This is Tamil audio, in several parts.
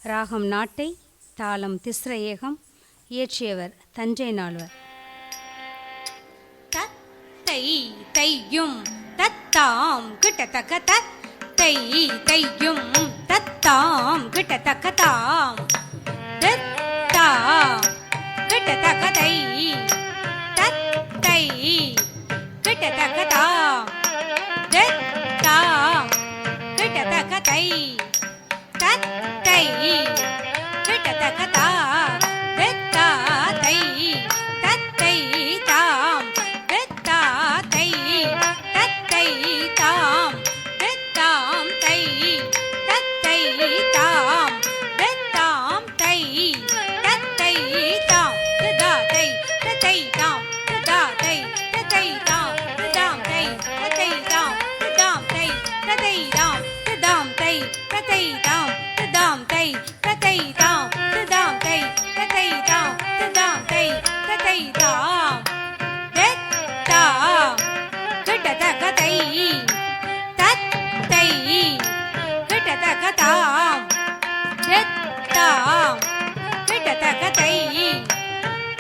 ராகம் நாட்டை, தாளம் திஸ்ர ஏகம். இயற்றியவர் தஞ்சை நால்வர். தத்தை தையும் தத்தாம் கிட்டத்தக்க தத்தை தையும் தத்தாம் கிட்டத்தக்க தாம் தத்தா கிட்டத்தக்க தை தத்தை கிட்டத்தக்க தாம் தத்தா கிட்டத்தக்க தை தத்தை கிட்டத்தக்க தா தத்தா தை தத்தை தாம் தத்தா தை தத்தை தாம் தத்தாம் தை தத்தை தாம் தத்தாம் தை தத்தை தாம் ததா தை தத்தை தாம் ததா தை தத்தை தாம் ததாம் தை தத்தை தாம் ததாம் தை தத்தை தாம் ததாம் தை தத்தை தாம் ததாம் தை தத்தை தாம் ததாம் தை தத்தை தாம் ததாம் தை தத்தை தாம் தத்தா கிட்டத்தக்க தை தத்தை கிட்டத்தக்க தாம் தத்தா கிட்டத்தக்க தை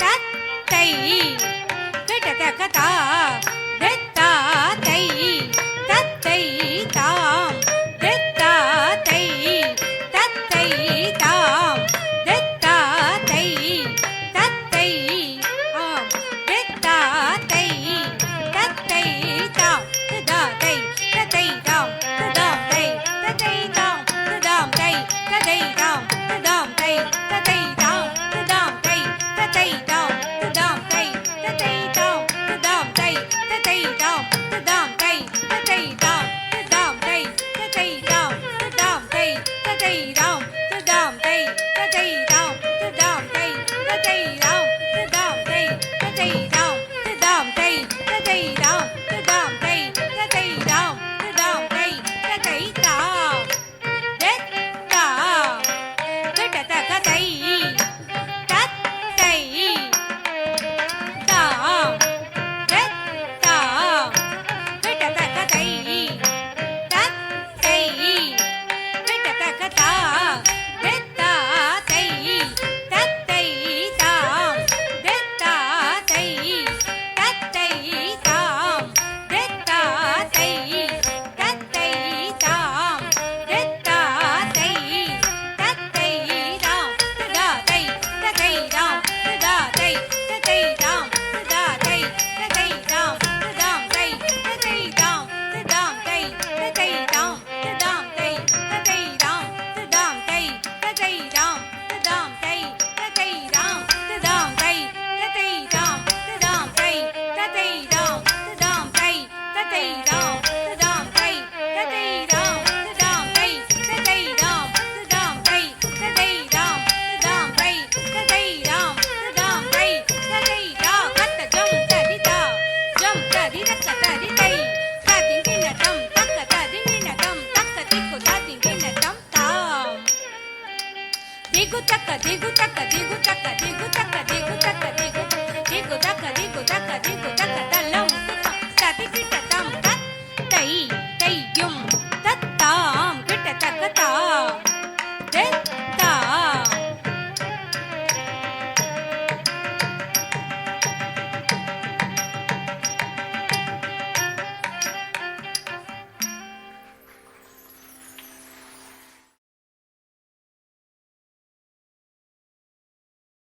தத்தை கிட்டத்தக்க தா தத்தா தை தத்தை தாம் தத்தா தை தத்தை தாம் தத்தா தை தத்தை ஆம் தத்தா தை தத்தை தாம் ததா தை தத்தை தாம் ததாம் தை தத்தை தாம் ததாம் தை தத்தை தாம் ததாம் தை தத்தை தாம் ததாம் தை தத்தை தாம் ததாம் தை தத்தை தாம் ததாம் தை தத்தை தாம் ததாம் தை தத்தை தாம் ததாம் தை தத்தை தாம் ததாம் தை தத்தை தாம் ததாம் தை தத்தை தாம் ததாம் தை தத்தை தாம் ததாம் தை தத்தை தாம் ததாம் தை தத்தை தாம் ததாம் தை தத்தை தாம் ததாம் தை தத்தை தாம் தத்தா கிட்டத்தக்க தை தத்தை தாம் தத்தா கிட்டத்தக்க தை தத்தை கிட்டத்தக்க தா தத்தா தை தத்தை தாம் தத்தா தை தத்தை தாம் தத்தா தை தத்தை தாம் தத்தா தை தத்தை தாம் ததா தை தத்தை தாம் ததா தை தத்தை தாம் ததா தை தத்தை தாம் ததாம் தை தத்தை தாம் ததாம் தை தத்தை தாம் ததாம் தை தத்தை தாம் ததாம் தை தத்தை தாம் ததாம் தை தத்தை தாம் ததாம் தை தத்தை தாம் ததாம் தை தத்தை தாம் ததாம் தை தத்தை தாம் ததாம் தை தத்தை தாம் ததாம் தை தத்தை தாம் ததாம் தை தத்தை தாம் ததாம் தை தத்தை தாம் ததாம் தை தத்தை தா கட்ட ஜம் தரிதா ஜம் தரிதக்க தரிதை ததிங்கினதம் தக்க ததிங்கினதம் தக்க திக்கு ததிங்கினதம் தாம் திகு தக்க திகு தக்க திகு தக்க திகு தக்க திகு தக்க திகு திகு தக்க திகு தக்க திகு